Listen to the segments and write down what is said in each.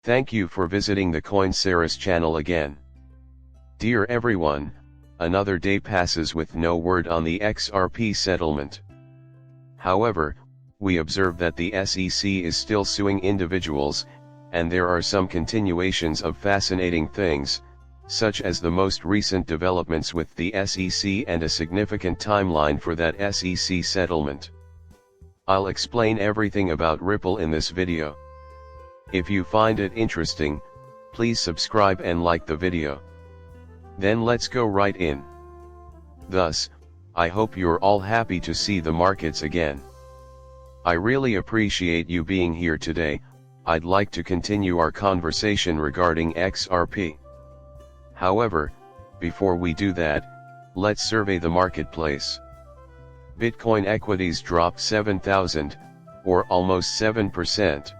Thank you for visiting the Coinceras channel again. Dear everyone, another day passes with no word on the XRP settlement. However, we observe that the SEC is still suing individuals, and there are some continuations of fascinating things, such as the most recent developments with the SEC and a significant timeline for that SEC settlement. I'll explain everything about Ripple in this video. If you find it interesting, please subscribe and like the video. Then let's go right in. Thus, I hope you're all happy to see the markets again. I really appreciate you being here today. I'd like to continue our conversation regarding XRP. However, before we do that, let's survey the marketplace. Bitcoin equities dropped 7,000, or almost 7%.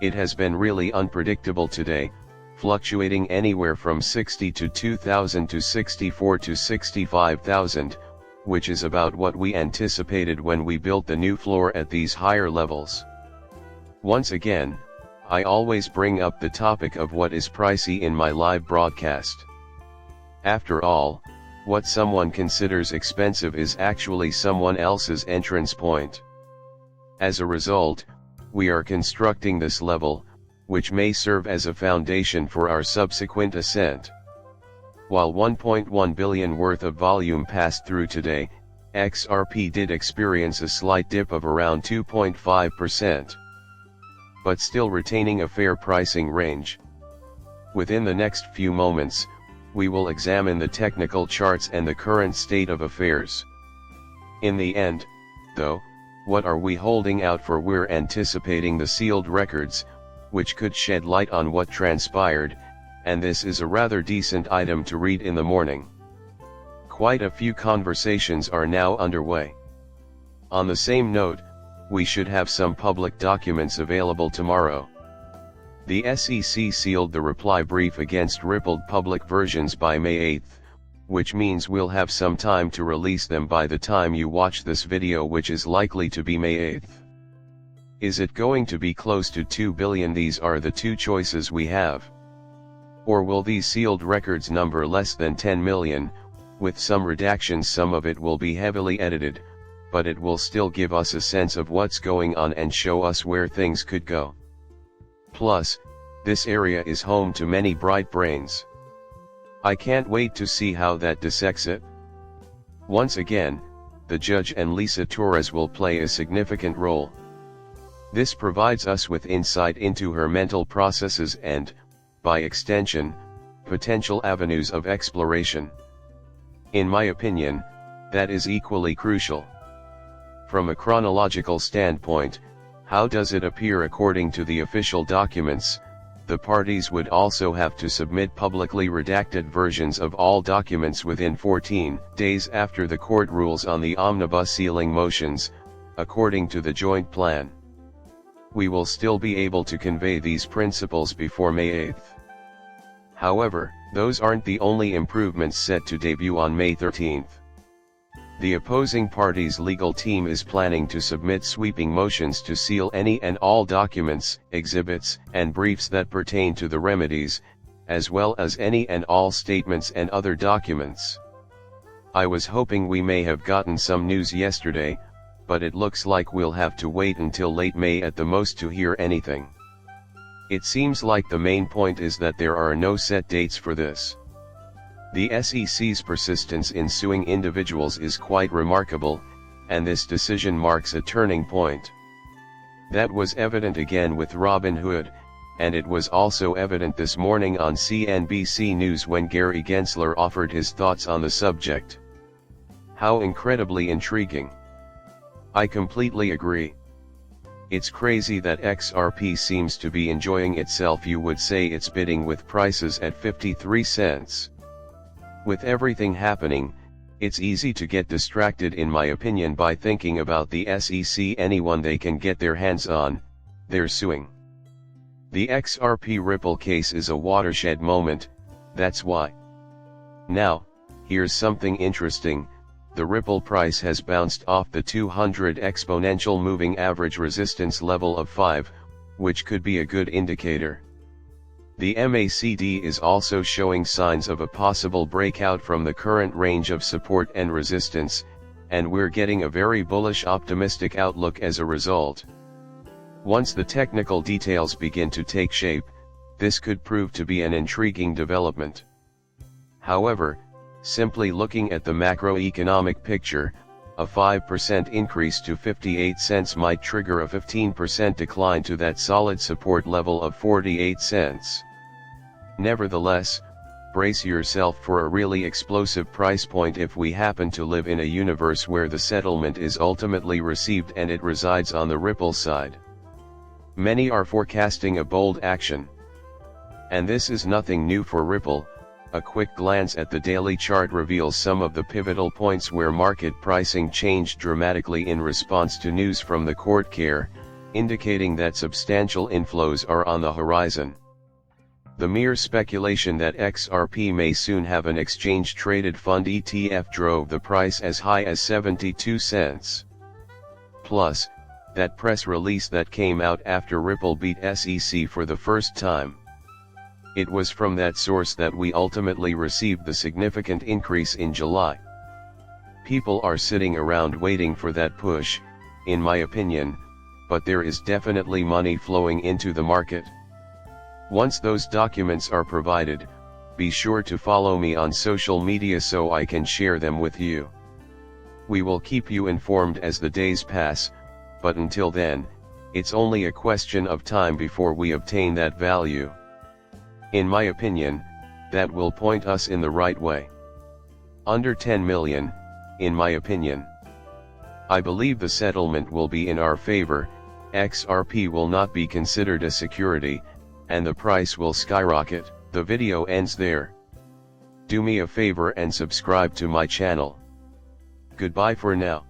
It has been really unpredictable today, fluctuating anywhere from 62,000 to 64 to 65,000, which is about what we anticipated when we built the new floor at these higher levels. Once again, I always bring up the topic of what is pricey in my live broadcast. After all, what someone considers expensive is actually someone else's entrance point. As a result, we are constructing this level, which may serve as a foundation for our subsequent ascent. While 1.1 billion worth of volume passed through today, XRP did experience a slight dip of around 2.5%. But still retaining a fair pricing range. Within the next few moments, we will examine the technical charts and the current state of affairs. In the end, though, what are we holding out for? We're anticipating the sealed records, which could shed light on what transpired, and this is a rather decent item to read in the morning. Quite a few conversations are now underway. On the same note, we should have some public documents available tomorrow. The SEC sealed the reply brief against Ripple public versions by May 8th, which means we'll have some time to release them by the time you watch this video, which is likely to be May 8th. Is it going to be close to 2 billion? These are the two choices we have. Or will these sealed records number less than 10 million, with some redactions? Some of it will be heavily edited, but it will still give us a sense of what's going on and show us where things could go. Plus, this area is home to many bright brains. I can't wait to see how that dissects it. Once again, the judge and Lisa Torres will play a significant role. This provides us with insight into her mental processes and, by extension, potential avenues of exploration. In my opinion, that is equally crucial. From a chronological standpoint, how does it appear? According to the official documents, the parties would also have to submit publicly redacted versions of all documents within 14 days after the court rules on the omnibus sealing motions, according to the joint plan. We will still be able to convey these principles before May 8th. However, those aren't the only improvements set to debut on May 13th. The opposing party's legal team is planning to submit sweeping motions to seal any and all documents, exhibits, and briefs that pertain to the remedies, as well as any and all statements and other documents. I was hoping we may have gotten some news yesterday, but it looks like we'll have to wait until late May at the most to hear anything. It seems like the main point is that there are no set dates for this. The SEC's persistence in suing individuals is quite remarkable, and this decision marks a turning point. That was evident again with Robinhood, and it was also evident this morning on CNBC News when Gary Gensler offered his thoughts on the subject. How incredibly intriguing. I completely agree. It's crazy that XRP seems to be enjoying itself. You would say it's bidding with prices at 53 cents. With everything happening, it's easy to get distracted in my opinion by thinking about the SEC. Anyone they can get their hands on, they're suing. The XRP Ripple case is a watershed moment, that's why. Now, here's something interesting. The Ripple price has bounced off the 200 exponential moving average resistance level of 5, which could be a good indicator. The MACD is also showing signs of a possible breakout from the current range of support and resistance, and we're getting a very bullish optimistic outlook as a result. Once the technical details begin to take shape, this could prove to be an intriguing development. However, simply looking at the macroeconomic picture, a 5% increase to 58 cents might trigger a 15% decline to that solid support level of 48 cents. Nevertheless, brace yourself for a really explosive price point if we happen to live in a universe where the settlement is ultimately received and it resides on the Ripple side. Many are forecasting a bold action. And this is nothing new for Ripple. A quick glance at the daily chart reveals some of the pivotal points where market pricing changed dramatically in response to news from the court case, indicating that substantial inflows are on the horizon. The mere speculation that XRP may soon have an exchange-traded fund ETF drove the price as high as 72 cents. Plus, that press release that came out after Ripple beat SEC for the first time. It was from that source that we ultimately received the significant increase in July. People are sitting around waiting for that push, in my opinion, but there is definitely money flowing into the market. Once those documents are provided, be sure to follow me on social media so I can share them with you. We will keep you informed as the days pass, but until then, it's only a question of time before we obtain that value. In my opinion, that will point us in the right way. Under 10 million, in my opinion. I believe the settlement will be in our favor, XRP will not be considered a security, and the price will skyrocket. The video ends there. Do me a favor and subscribe to my channel. Goodbye for now.